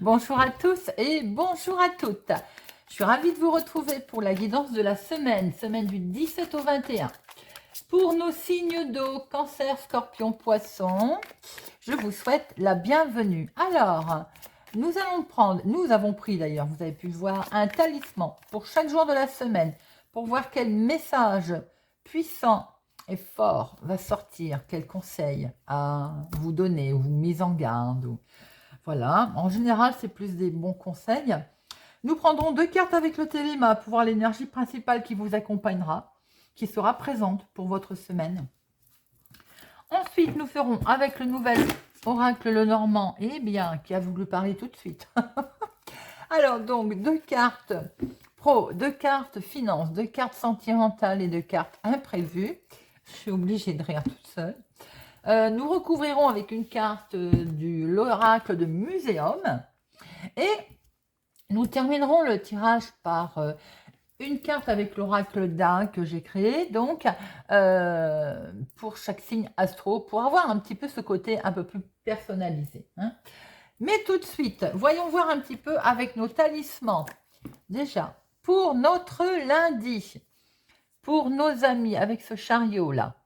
Bonjour à tous et bonjour à toutes. Je suis ravie de vous retrouver pour la guidance de la semaine du 17 au 21. Pour nos signes d'eau, Cancer, Scorpion, Poisson, je vous souhaite la bienvenue. Alors, nous avons pris d'ailleurs, vous avez pu le voir, un talisman pour chaque jour de la semaine, pour voir quel message puissant et fort va sortir, quel conseil à vous donner, ou mise en garde. Voilà, en général, c'est plus des bons conseils. Nous prendrons 2 cartes avec le téléma pour voir l'énergie principale qui vous accompagnera, qui sera présente pour votre semaine. Ensuite, nous ferons avec le nouvel oracle Lenormand, qui a voulu parler tout de suite. Alors, donc, 2 cartes pro, 2 cartes finance, 2 cartes sentimentales et 2 cartes imprévues. Je suis obligée de rire toute seule. Nous recouvrirons avec une carte de l'oracle de Muséum et nous terminerons le tirage par une carte avec l'oracle d'A que j'ai créé, donc pour chaque signe astro, pour avoir un petit peu ce côté un peu plus personnalisé. Hein. Mais tout de suite, voyons voir un petit peu avec nos talismans. Déjà, pour notre lundi, pour nos amis avec ce chariot-là.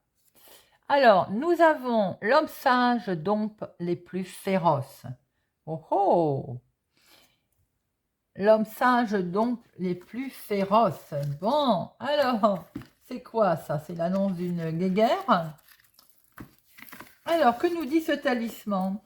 Alors, nous avons l'homme sage dompte les plus féroces. Oh oh! L'homme sage dompte les plus féroces. Bon, alors, c'est quoi ça? C'est l'annonce d'une guéguerre. Alors, que nous dit ce talisman?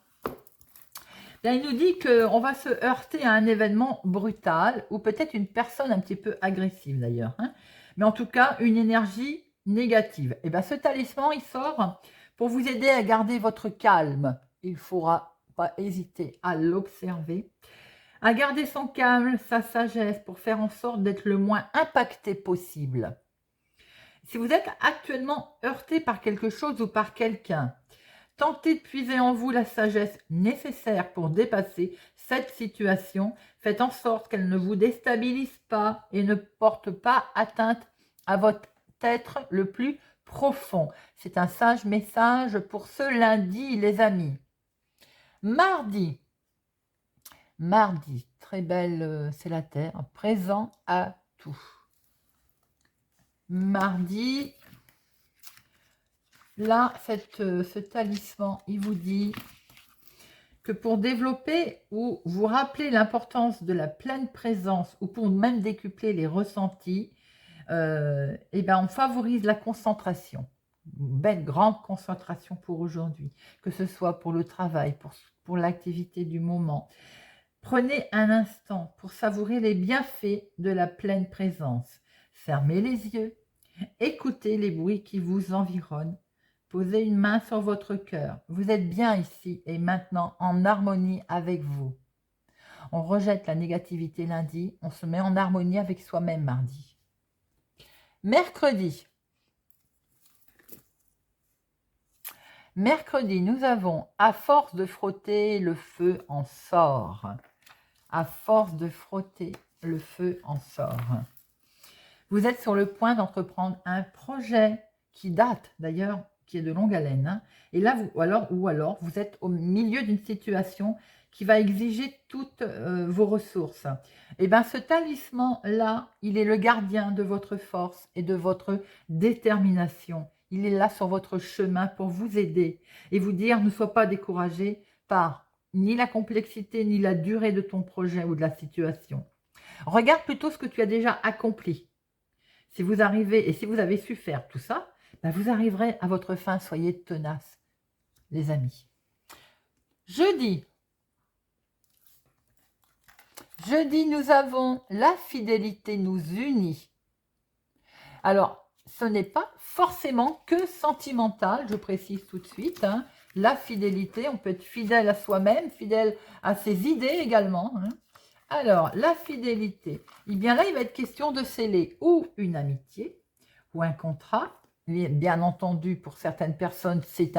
Bien, il nous dit qu'on va se heurter à un événement brutal ou peut-être une personne un petit peu agressive d'ailleurs. Hein, mais en tout cas, une énergie négative. Et bien, ce talisman, il sort pour vous aider à garder votre calme. Il ne faudra pas hésiter à l'observer, à garder son calme, sa sagesse pour faire en sorte d'être le moins impacté possible. Si vous êtes actuellement heurté par quelque chose ou par quelqu'un, tentez de puiser en vous la sagesse nécessaire pour dépasser cette situation. Faites en sorte qu'elle ne vous déstabilise pas et ne porte pas atteinte à votre être le plus profond. C'est un sage message pour ce lundi, les amis. Mardi, très belle, c'est la Terre, présent à tout. Mardi, là, ce talisman, il vous dit que pour développer ou vous rappeler l'importance de la pleine présence ou pour même décupler les ressentis, on favorise la concentration. Une belle grande concentration pour aujourd'hui, que ce soit pour le travail, pour l'activité du moment. Prenez un instant pour savourer les bienfaits de la pleine présence. Fermez les yeux, écoutez les bruits qui vous environnent. Posez une main sur votre cœur. Vous êtes bien ici et maintenant en harmonie avec vous. On rejette la négativité lundi, on se met en harmonie avec soi-même mardi. Mercredi. Mercredi, nous avons « À force de frotter, le feu en sort ». À force de frotter, le feu en sort. Vous êtes sur le point d'entreprendre un projet qui date d'ailleurs, qui est de longue haleine. Hein, et là, ou alors, vous êtes au milieu d'une situation qui va exiger toutes vos ressources. Et bien, ce talisman-là, il est le gardien de votre force et de votre détermination. Il est là sur votre chemin pour vous aider et vous dire, ne sois pas découragé par ni la complexité, ni la durée de ton projet ou de la situation. Regarde plutôt ce que tu as déjà accompli. Si vous arrivez et si vous avez su faire tout ça, ben vous arriverez à votre fin. Soyez tenaces, les amis. Jeudi, nous avons la fidélité nous unit. Alors, ce n'est pas forcément que sentimental, je précise tout de suite. Hein. La fidélité, on peut être fidèle à soi-même, fidèle à ses idées également. Hein. Alors, la fidélité, eh bien là, il va être question de sceller ou une amitié ou un contrat. Bien entendu, pour certaines personnes, c'est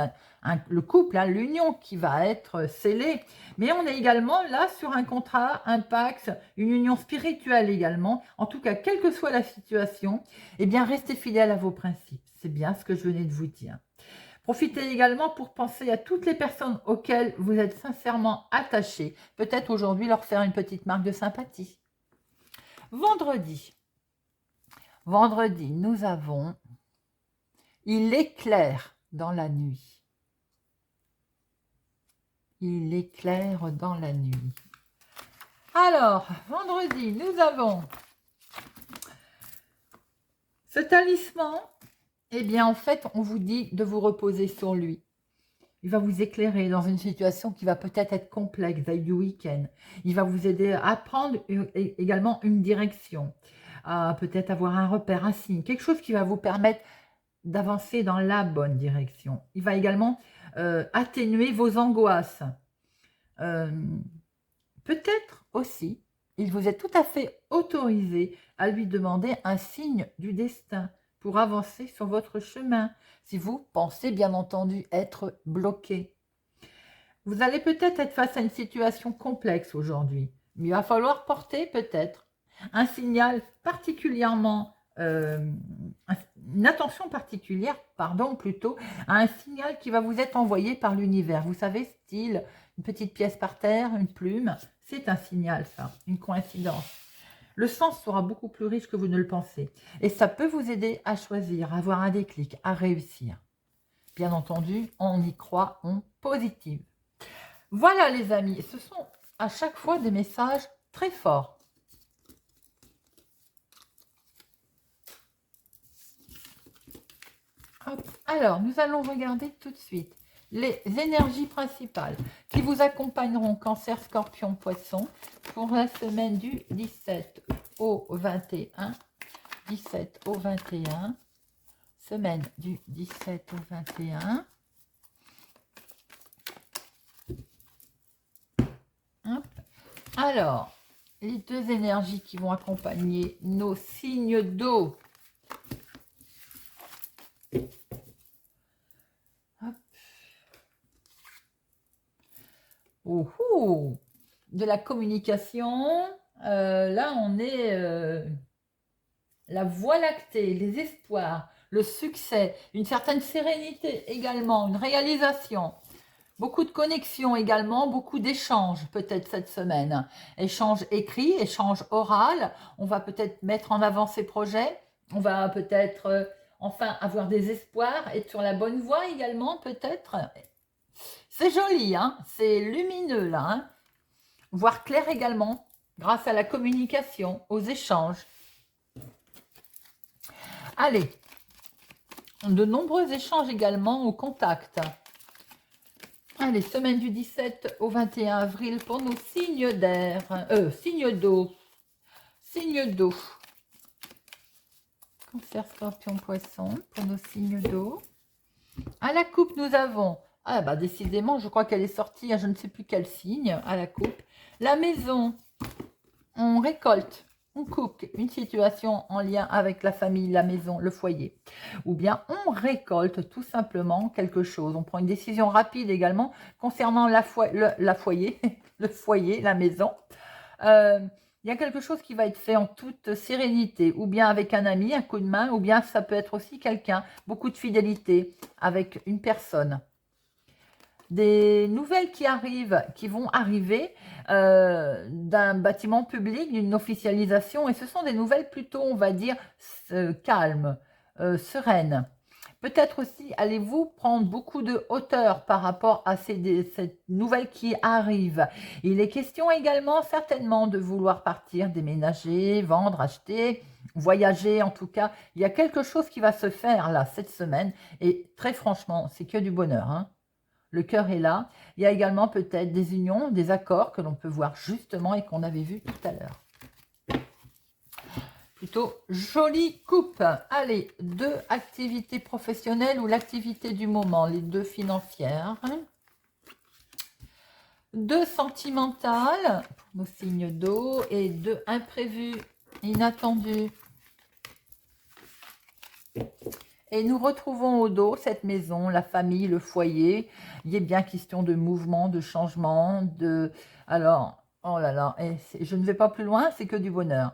le couple, hein, l'union qui va être scellée. Mais on est également là sur un contrat, un pacte, une union spirituelle également. En tout cas, quelle que soit la situation, eh bien, restez fidèles à vos principes. C'est bien ce que je venais de vous dire. Profitez également pour penser à toutes les personnes auxquelles vous êtes sincèrement attachés. Peut-être aujourd'hui leur faire une petite marque de sympathie. Vendredi. Vendredi, nous avons « Il éclaire dans la nuit ». Il éclaire dans la nuit. Alors, vendredi, nous avons ce talisman. Eh bien, en fait, on vous dit de vous reposer sur lui. Il va vous éclairer dans une situation qui va peut-être être complexe, veille du week-end. Il va vous aider à prendre également une direction, à peut-être avoir un repère, un signe, quelque chose qui va vous permettre d'avancer dans la bonne direction. Il va également atténuer vos angoisses. Peut-être aussi, il vous est tout à fait autorisé à lui demander un signe du destin pour avancer sur votre chemin, si vous pensez bien entendu être bloqué. Vous allez peut-être être face à une situation complexe aujourd'hui, mais il va falloir porter peut-être un signal particulièrement, une attention particulière, pardon, plutôt, à un signal qui va vous être envoyé par l'univers. Vous savez, style, une petite pièce par terre, une plume, c'est un signal ça, une coïncidence. Le sens sera beaucoup plus riche que vous ne le pensez. Et ça peut vous aider à choisir, à avoir un déclic, à réussir. Bien entendu, on y croit, on positive. Voilà les amis, ce sont à chaque fois des messages très forts. Hop. Alors, nous allons regarder tout de suite les énergies principales qui vous accompagneront Cancer, Scorpion, Poisson pour la semaine du 17 au 21. 17 au 21. Semaine du 17 au 21. Hop. Alors, les deux énergies qui vont accompagner nos signes d'eau. Oh, de la communication, là on est la voie lactée, les espoirs, le succès, une certaine sérénité également, une réalisation, beaucoup de connexions également, beaucoup d'échanges peut-être cette semaine, échanges écrits, échanges oral, on va peut-être mettre en avant ces projets, on va peut-être enfin avoir des espoirs, être sur la bonne voie également peut-être. C'est joli, hein, c'est lumineux là, hein. Voir clair également, grâce à la communication, aux échanges. Allez, de nombreux échanges également au contact. Allez, semaine du 17 au 21 avril pour nos signes d'air, signes d'eau. Signes d'eau. Cancer, Scorpion, Poisson pour nos signes d'eau. À la coupe, nous avons... Ah bah décidément, je crois qu'elle est sortie à je ne sais plus quel signe, à la coupe. La maison, on récolte, on coupe une situation en lien avec la famille, la maison, le foyer. Ou bien on récolte tout simplement quelque chose. On prend une décision rapide également concernant le foyer, la maison. Il y a quelque chose qui va être fait en toute sérénité, ou bien avec un ami, un coup de main, ou bien ça peut être aussi quelqu'un, beaucoup de fidélité avec une personne. Des nouvelles qui arrivent, qui vont arriver d'un bâtiment public, d'une officialisation, et ce sont des nouvelles plutôt, on va dire, calmes, sereines. Peut-être aussi, allez-vous prendre beaucoup de hauteur par rapport à cette nouvelle qui arrive. Il est question également certainement de vouloir partir, déménager, vendre, acheter, voyager en tout cas. Il y a quelque chose qui va se faire là cette semaine et très franchement, c'est que du bonheur, hein. Le cœur est là. Il y a également peut-être des unions, des accords que l'on peut voir justement et qu'on avait vu tout à l'heure. Plutôt jolie coupe. Allez, deux activités professionnelles ou l'activité du moment, les deux financières. Deux sentimentales pour nos signes d'eau et deux imprévus, inattendus. Et nous retrouvons au dos cette maison, la famille, le foyer. Il est bien question de mouvement, de changement, de... Alors, oh là là, et je ne vais pas plus loin, c'est que du bonheur.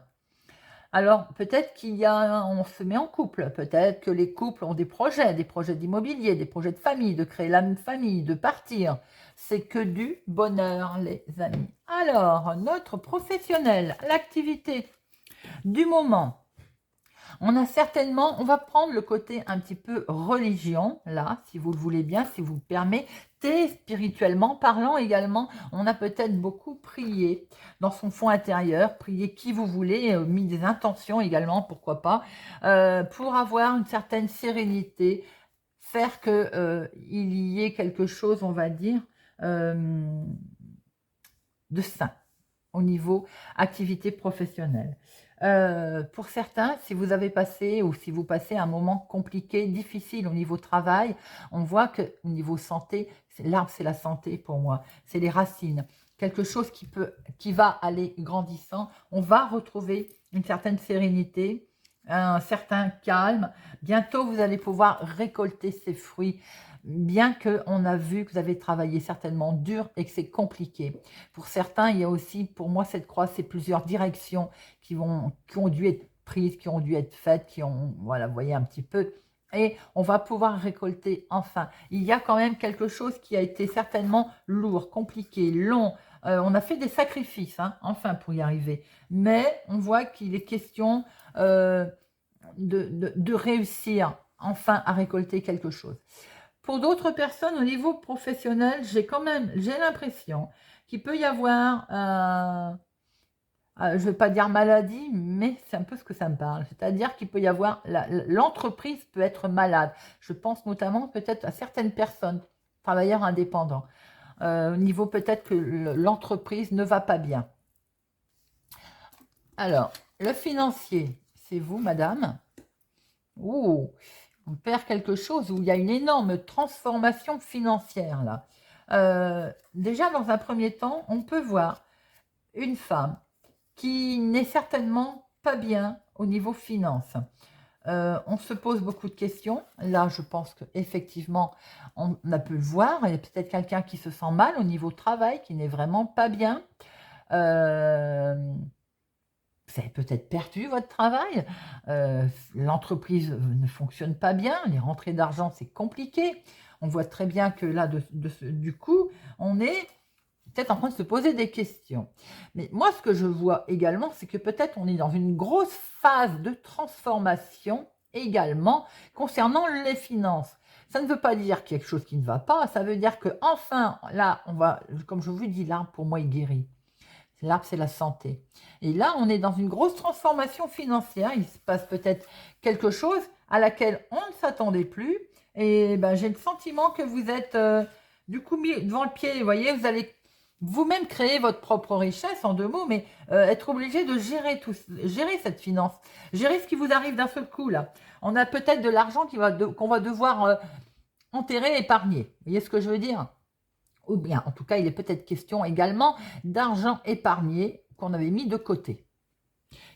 Alors, peut-être on se met en couple, peut-être que les couples ont des projets d'immobilier, des projets de famille, de créer la même famille, de partir. C'est que du bonheur, les amis. Alors, notre professionnel, l'activité du moment. On va prendre le côté un petit peu religion, là, si vous le voulez bien, si vous le permettez, spirituellement parlant également. On a peut-être beaucoup prié dans son fond intérieur, prié qui vous voulez, mis des intentions également, pourquoi pas, pour avoir une certaine sérénité, faire que il y ait quelque chose, on va dire, euh, de sain au niveau activité professionnelle. Pour certains, si vous avez passé ou si vous passez un moment compliqué, difficile au niveau travail, on voit que au niveau santé, l'arbre c'est la santé pour moi, c'est les racines. Quelque chose qui va aller grandissant, on va retrouver une certaine sérénité, un certain calme. Bientôt, vous allez pouvoir récolter ces fruits, bien qu'on a vu que vous avez travaillé certainement dur et que c'est compliqué. Pour certains, il y a aussi, pour moi, cette croix, c'est plusieurs directions qui ont dû être prises, qui ont dû être faites, voilà, vous voyez un petit peu. Et on va pouvoir récolter enfin. Il y a quand même quelque chose qui a été certainement lourd, compliqué, long. On a fait des sacrifices, hein, enfin, pour y arriver. Mais on voit qu'il est question de réussir enfin à récolter quelque chose. Pour d'autres personnes, au niveau professionnel, j'ai l'impression qu'il peut y avoir, je ne vais pas dire maladie, mais c'est un peu ce que ça me parle. C'est-à-dire qu'il peut y avoir, l'entreprise peut être malade. Je pense notamment peut-être à certaines personnes, travailleurs indépendants. Au niveau peut-être que l'entreprise ne va pas bien. Alors, le financier, c'est vous, madame. Ouh, on perd quelque chose où il y a une énorme transformation financière là. Déjà, dans un premier temps, on peut voir une femme qui n'est certainement pas bien au niveau finance. On se pose beaucoup de questions. Là, je pense qu'effectivement, on a pu le voir. Il y a peut-être quelqu'un qui se sent mal au niveau travail, qui n'est vraiment pas bien. Euh, Vous avez peut-être perdu votre travail, l'entreprise ne fonctionne pas bien, les rentrées d'argent, c'est compliqué. On voit très bien que là, du coup, on est peut-être en train de se poser des questions. Mais moi, ce que je vois également, c'est que peut-être on est dans une grosse phase de transformation également concernant les finances. Ça ne veut pas dire qu'il y a quelque chose qui ne va pas, ça veut dire que enfin, là, comme je vous dis, là, pour moi, il guérit. L'arbre, c'est la santé. Et là, on est dans une grosse transformation financière. Il se passe peut-être quelque chose à laquelle on ne s'attendait plus. Et ben, j'ai le sentiment que vous êtes du coup mis devant le pied. Vous voyez, vous allez vous-même créer votre propre richesse, en deux mots, mais être obligé de gérer cette finance, gérer ce qui vous arrive d'un seul coup là. On a peut-être de l'argent qu'on va devoir enterrer, épargner. Vous voyez ce que je veux dire? Ou bien, en tout cas, il est peut-être question également d'argent épargné qu'on avait mis de côté.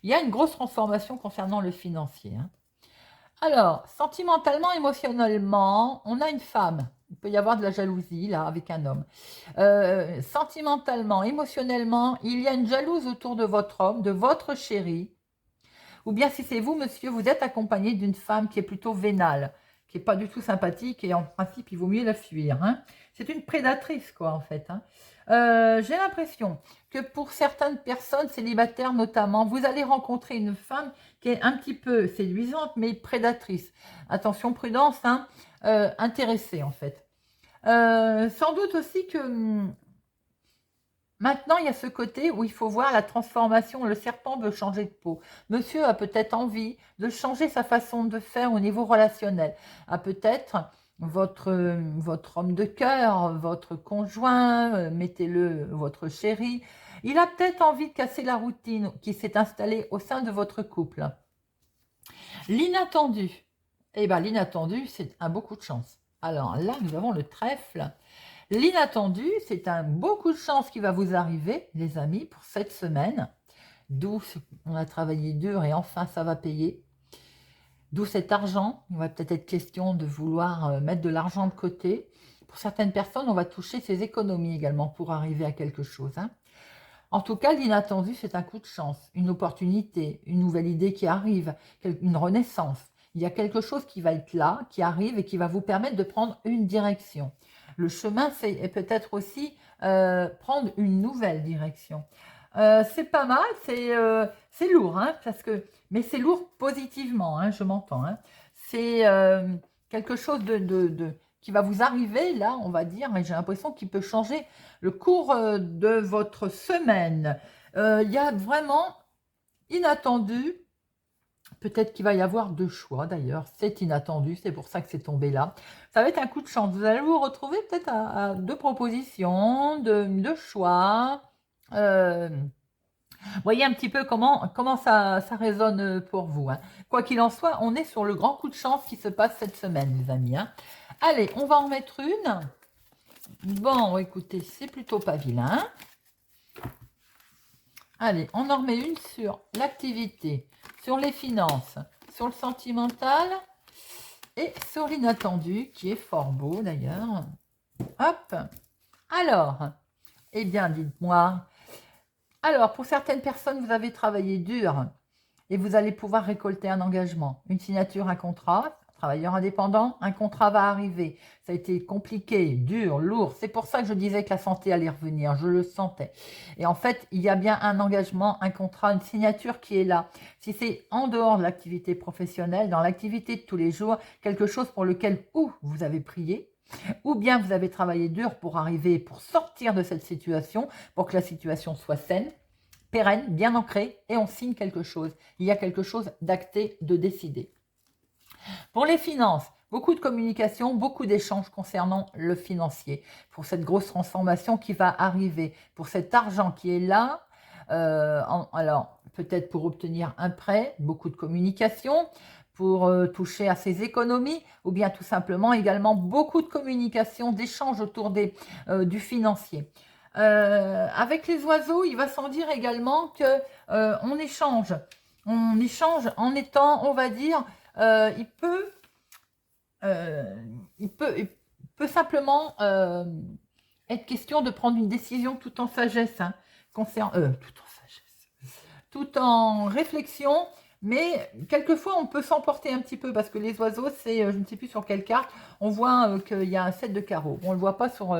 Il y a une grosse transformation concernant le financier, hein. Alors, sentimentalement, émotionnellement, on a une femme. Il peut y avoir de la jalousie, là, avec un homme. Sentimentalement, émotionnellement, il y a une jalouse autour de votre homme, de votre chéri. Ou bien, si c'est vous, monsieur, vous êtes accompagné d'une femme qui est plutôt vénale, qui n'est pas du tout sympathique et en principe, il vaut mieux la fuir, hein. C'est une prédatrice, quoi, en fait, hein. J'ai l'impression que pour certaines personnes célibataires notamment, vous allez rencontrer une femme qui est un petit peu séduisante, mais prédatrice. Attention, prudence, hein, intéressée, en fait. Sans doute aussi que maintenant, il y a ce côté où il faut voir la transformation. Le serpent veut changer de peau. Monsieur a peut-être envie de changer sa façon de faire au niveau relationnel. A peut-être votre homme de cœur, votre conjoint, mettez-le votre chéri. Il a peut-être envie de casser la routine qui s'est installée au sein de votre couple. L'inattendu. Eh bien, l'inattendu, c'est un beaucoup de chance. Alors là, nous avons le trèfle. L'inattendu, c'est un beaucoup de chance qui va vous arriver, les amis, pour cette semaine. D'où on a travaillé dur et enfin ça va payer. D'où cet argent. Il va peut-être être question de vouloir mettre de l'argent de côté. Pour certaines personnes, on va toucher ses économies également pour arriver à quelque chose, hein. En tout cas, l'inattendu, c'est un coup de chance, une opportunité, une nouvelle idée qui arrive, une renaissance. Il y a quelque chose qui va être là, qui arrive et qui va vous permettre de prendre une direction. Le chemin, c'est peut-être aussi prendre une nouvelle direction. C'est pas mal, c'est lourd, hein, mais c'est lourd positivement, hein, je m'entends. Hein. C'est quelque chose qui va vous arriver là, on va dire, mais j'ai l'impression qu'il peut changer le cours de votre semaine. Il y a vraiment inattendu. Peut-être qu'il va y avoir deux choix d'ailleurs, c'est inattendu, c'est pour ça que c'est tombé là. Ça va être un coup de chance. Vous allez vous retrouver peut-être à deux propositions, deux choix. Euh, Voyez un petit peu comment ça résonne pour vous. Hein. Quoi qu'il en soit, on est sur le grand coup de chance qui se passe cette semaine, les amis. Hein. Allez, on va en mettre une. Bon, écoutez, c'est plutôt pas vilain. Allez, on en remet une sur l'activité, sur les finances, sur le sentimental et sur l'inattendu, qui est fort beau d'ailleurs. Hop. Alors, eh bien, dites-moi. Alors, pour certaines personnes, vous avez travaillé dur et vous allez pouvoir récolter un engagement, une signature, un contrat. Travailleur indépendant, un contrat va arriver. Ça a été compliqué, dur, lourd. C'est pour ça que je disais que la santé allait revenir. Je le sentais. Et en fait, il y a bien un engagement, un contrat, une signature qui est là. Si c'est en dehors de l'activité professionnelle, dans l'activité de tous les jours, quelque chose pour lequel ou vous avez prié, ou bien vous avez travaillé dur pour arriver, pour sortir de cette situation, pour que la situation soit saine, pérenne, bien ancrée, et on signe quelque chose. Il y a quelque chose d'acté, de décidé. Pour les finances, beaucoup de communication, beaucoup d'échanges concernant le financier. Pour cette grosse transformation qui va arriver, pour cet argent qui est là, alors peut-être pour obtenir un prêt, beaucoup de communication, pour toucher à ses économies, ou bien tout simplement également beaucoup de communication, d'échanges autour du financier. Avec les oiseaux, il va sans dire également que on échange en étant, on va dire, il peut il peut simplement être question de prendre une décision tout en sagesse, hein, tout en sagesse, tout en réflexion, mais quelquefois on peut s'emporter un petit peu parce que les oiseaux, c'est, je ne sais plus sur quelle carte, on voit qu'il y a un 7 de carreau. On ne le voit pas sur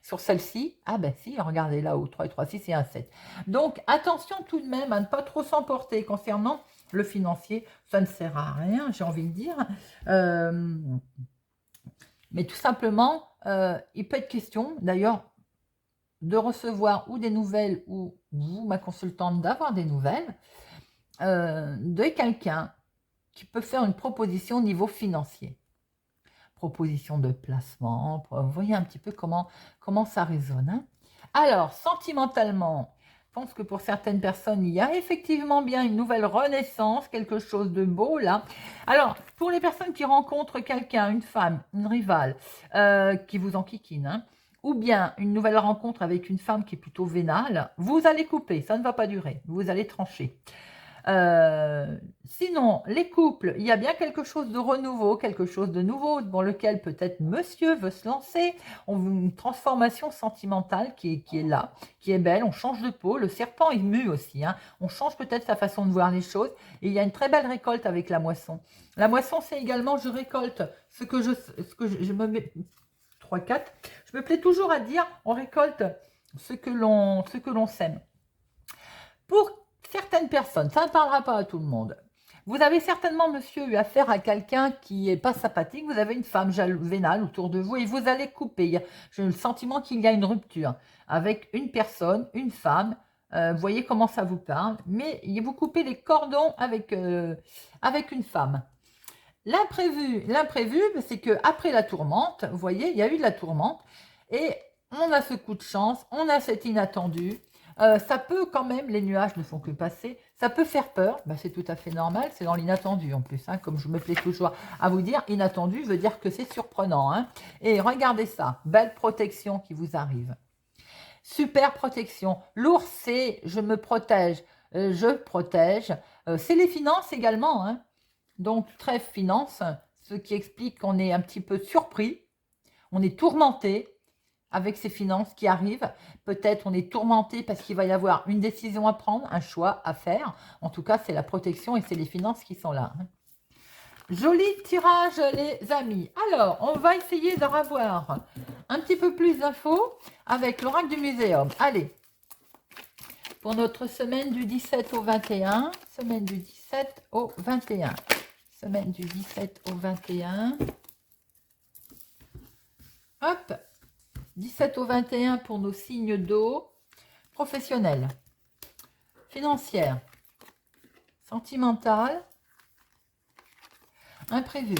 celle-ci. Ah ben si, regardez là-haut, 3 et 3, 6 et un 7. Donc attention tout de même à ne pas trop s'emporter concernant le financier, ça ne sert à rien, j'ai envie de dire. Mais tout simplement, il peut être question, d'ailleurs, de recevoir ou des nouvelles, ou vous, ma consultante, d'avoir des nouvelles de quelqu'un qui peut faire une proposition au niveau financier. Proposition de placement, vous voyez un petit peu comment ça résonne. Hein. Alors, sentimentalement, je pense que pour certaines personnes, il y a effectivement bien une nouvelle renaissance, quelque chose de beau là. Alors, pour les personnes qui rencontrent quelqu'un, une femme, une rivale, qui vous enquiquine, hein, ou bien une nouvelle rencontre avec une femme qui est plutôt vénale, vous allez couper, ça ne va pas durer, vous allez trancher. Sinon, les couples, il y a bien quelque chose de renouveau, quelque chose de nouveau dans lequel peut-être monsieur veut se lancer. On veut une transformation sentimentale qui est là, qui est belle. On change de peau. Le serpent est mu aussi. Hein. On change peut-être sa façon de voir les choses. Et il y a une très belle récolte avec la moisson. La moisson, c'est également, je récolte ce que je me mets... 3, 4. Je me plais toujours à dire, on récolte ce que l'on sème. Pour certaines personnes, ça ne parlera pas à tout le monde. Vous avez certainement, monsieur, eu affaire à quelqu'un qui n'est pas sympathique. Vous avez une femme vénale autour de vous et vous allez couper. J'ai le sentiment qu'il y a une rupture avec une personne, une femme. Vous voyez comment ça vous parle. Mais vous coupez les cordons avec une femme. L'imprévu, c'est qu'après la tourmente, vous voyez, il y a eu de la tourmente. Et on a ce coup de chance, on a cet inattendu. Ça peut quand même, les nuages ne font que passer, ça peut faire peur, ben, c'est tout à fait normal, c'est dans l'inattendu en plus, hein, comme je me plais toujours à vous dire, inattendu veut dire que c'est surprenant. Hein. Et regardez ça, belle protection qui vous arrive. Super protection. L'ours, c'est je me protège, je protège. C'est les finances également. Hein. Donc, trêve finance, ce qui explique qu'on est un petit peu surpris, on est tourmenté, avec ses finances qui arrivent. Peut-être on est tourmenté parce qu'il va y avoir une décision à prendre, un choix à faire. En tout cas, c'est la protection et c'est les finances qui sont là. Joli tirage, les amis. Alors, on va essayer d'en avoir un petit peu plus d'infos avec l'oracle du muséum. Allez, pour notre semaine du 17 au 21. Semaine du 17 au 21. Semaine du 17 au 21. Hop, 17 au 21 pour nos signes d'eau. Professionnels, financière, sentimentale, imprévu.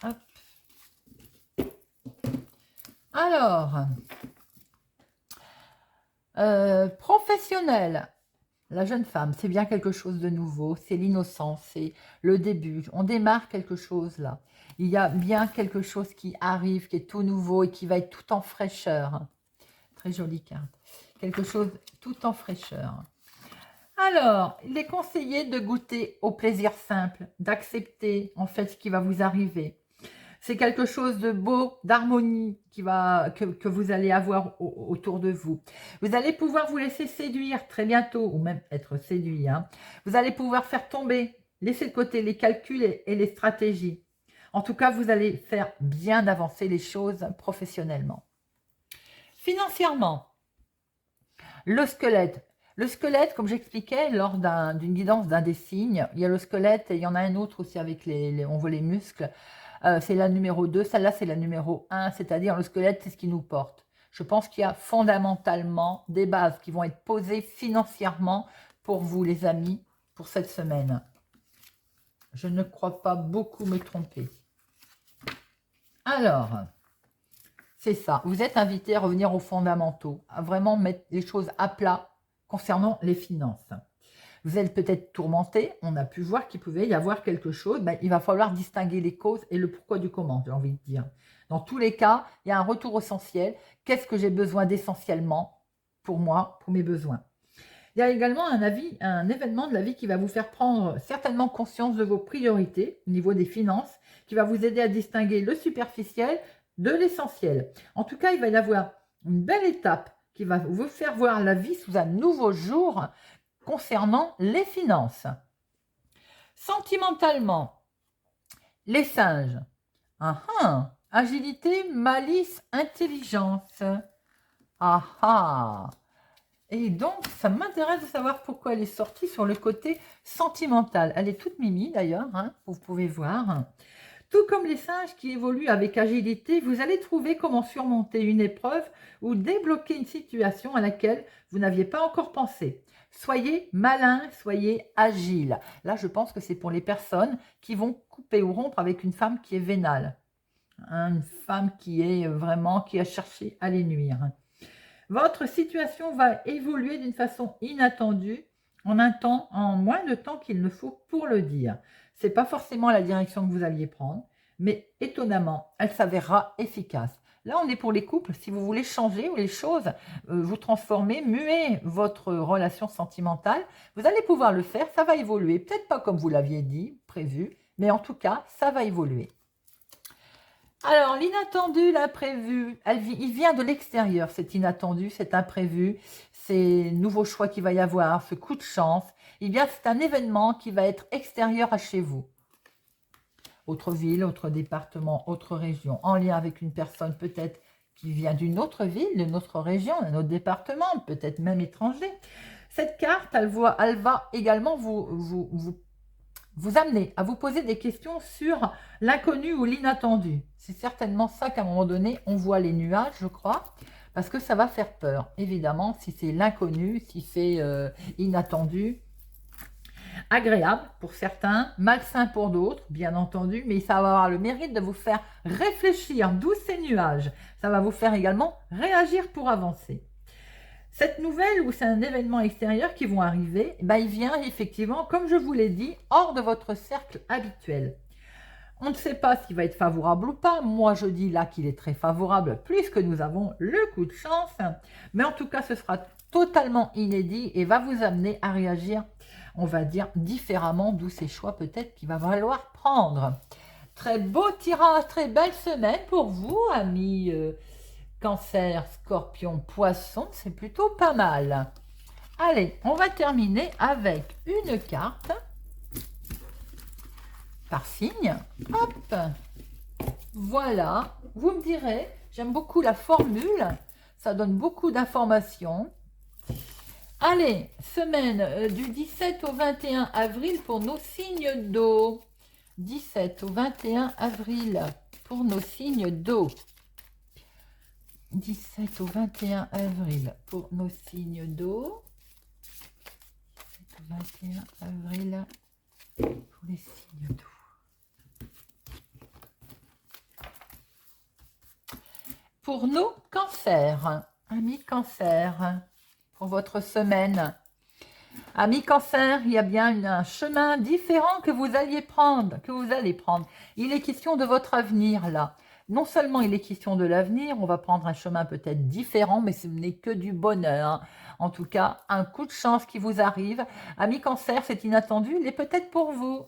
Hop. Alors, professionnel, la jeune femme, c'est bien quelque chose de nouveau, c'est l'innocence, c'est le début, on démarre quelque chose là. Il y a bien quelque chose qui arrive, qui est tout nouveau et qui va être tout en fraîcheur. Très jolie carte. Quelque chose tout en fraîcheur. Alors, il est conseillé de goûter au plaisir simple, d'accepter en fait ce qui va vous arriver. C'est quelque chose de beau, d'harmonie que vous allez avoir autour de vous. Vous allez pouvoir vous laisser séduire très bientôt, ou même être séduit. Hein. Vous allez pouvoir faire tomber, laisser de côté les calculs et les stratégies. En tout cas, vous allez faire bien avancer les choses professionnellement. Financièrement, le squelette. Le squelette, comme j'expliquais lors d'une guidance d'un des signes, il y a le squelette et il y en a un autre aussi avec on voit les muscles. C'est la numéro 2, celle-là c'est la numéro 1, c'est-à-dire le squelette, c'est ce qui nous porte. Je pense qu'il y a fondamentalement des bases qui vont être posées financièrement pour vous les amis, pour cette semaine. Je ne crois pas beaucoup me tromper. Alors, c'est ça, vous êtes invité à revenir aux fondamentaux, à vraiment mettre les choses à plat concernant les finances. Vous êtes peut-être tourmenté, on a pu voir qu'il pouvait y avoir quelque chose, ben, il va falloir distinguer les causes et le pourquoi du comment, j'ai envie de dire. Dans tous les cas, il y a un retour essentiel. Qu'est-ce que j'ai besoin d'essentiellement pour moi, pour mes besoins? Il y a également un événement de la vie qui va vous faire prendre certainement conscience de vos priorités au niveau des finances, qui va vous aider à distinguer le superficiel de l'essentiel. En tout cas, il va y avoir une belle étape qui va vous faire voir la vie sous un nouveau jour concernant les finances. Sentimentalement, les singes. Agilité, malice, intelligence. Et donc, ça m'intéresse de savoir pourquoi elle est sortie sur le côté sentimental. Elle est toute mimi d'ailleurs, hein, vous pouvez voir. Tout comme les singes qui évoluent avec agilité, vous allez trouver comment surmonter une épreuve ou débloquer une situation à laquelle vous n'aviez pas encore pensé. Soyez malin, soyez agile. Là, je pense que c'est pour les personnes qui vont couper ou rompre avec une femme qui est vénale. Une femme qui est vraiment, qui a cherché à les nuire. Votre situation va évoluer d'une façon inattendue en moins de temps qu'il ne faut pour le dire. Ce n'est pas forcément la direction que vous alliez prendre, mais étonnamment, elle s'avérera efficace. Là, on est pour les couples. Si vous voulez changer les choses, vous transformer, muer votre relation sentimentale, vous allez pouvoir le faire. Ça va évoluer. Peut-être pas comme vous l'aviez dit, prévu, mais en tout cas, ça va évoluer. Alors, l'inattendu, l'imprévu, il vient de l'extérieur, cet inattendu, cet imprévu, ces nouveaux choix qu'il va y avoir, ce coup de chance. Eh bien, c'est un événement qui va être extérieur à chez vous. Autre ville, autre département, autre région, en lien avec une personne peut-être qui vient d'une autre ville, d'une autre région, d'un autre département, peut-être même étranger. Cette carte, elle va également vous amener à vous poser des questions sur l'inconnu ou l'inattendu. C'est certainement ça qu'à un moment donné, on voit les nuages, je crois, parce que ça va faire peur. Évidemment, si c'est l'inconnu, si c'est inattendu, agréable pour certains, malsain pour d'autres, bien entendu, mais ça va avoir le mérite de vous faire réfléchir, d'où ces nuages. Ça va vous faire également réagir pour avancer. Cette nouvelle ou c'est un événement extérieur qui vont arriver, ben il vient effectivement, comme je vous l'ai dit, hors de votre cercle habituel. On ne sait pas s'il va être favorable ou pas. Moi, je dis là qu'il est très favorable puisque nous avons le coup de chance. Mais en tout cas, ce sera totalement inédit et va vous amener à réagir, on va dire, différemment, d'où ces choix peut-être qu'il va falloir prendre. Très beau tirage, très belle semaine pour vous, amis Cancer, Scorpion, Poisson. C'est plutôt pas mal. Allez, on va terminer avec une carte par signe. Hop, voilà. Vous me direz, j'aime beaucoup la formule. Ça donne beaucoup d'informations. Allez, semaine du 17 au 21 avril pour nos signes d'eau. 17 au 21 avril pour nos signes d'eau. 17 au 21 avril pour nos signes d'eau. 17 au 21 avril pour les signes d'eau. Pour nos cancers, amis cancer, pour votre semaine. Amis Cancer, il y a bien un chemin différent que vous allez prendre. Il est question de votre avenir là. Non seulement il est question de l'avenir, on va prendre un chemin peut-être différent, mais ce n'est que du bonheur. En tout cas, un coup de chance qui vous arrive. Amis Cancer, c'est inattendu, il est peut-être pour vous.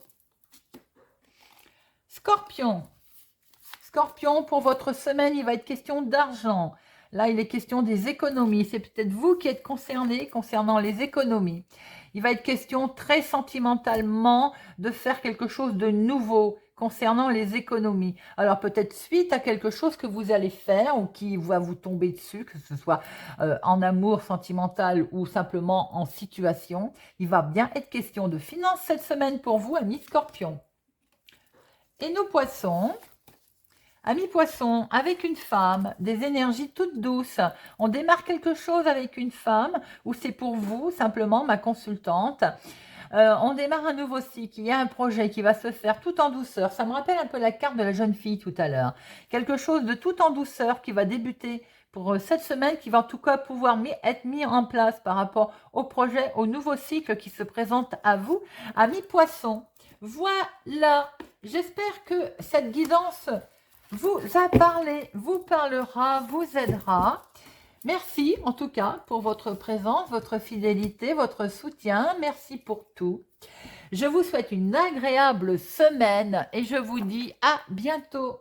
Scorpion. Scorpion, pour votre semaine, il va être question d'argent. Là, il est question des économies. C'est peut-être vous qui êtes concerné concernant les économies. Il va être question très sentimentalement de faire quelque chose de nouveau concernant les économies. Alors peut-être suite à quelque chose que vous allez faire ou qui va vous tomber dessus, que ce soit en amour sentimental ou simplement en situation. Il va bien être question de finances cette semaine pour vous, amis Scorpion. Et nos poissons. Amis poissons, avec une femme, des énergies toutes douces. On démarre quelque chose avec une femme ou c'est pour vous, simplement ma consultante. On démarre un nouveau cycle. Il y a un projet qui va se faire tout en douceur. Ça me rappelle un peu la carte de la jeune fille tout à l'heure. Quelque chose de tout en douceur qui va débuter pour cette semaine, qui va en tout cas pouvoir être mis en place par rapport au projet, au nouveau cycle qui se présente à vous. Amis poissons, voilà. J'espère que cette guidance vous a parlé, vous parlera, vous aidera. Merci en tout cas pour votre présence, votre fidélité, votre soutien. Merci pour tout. Je vous souhaite une agréable semaine et je vous dis à bientôt.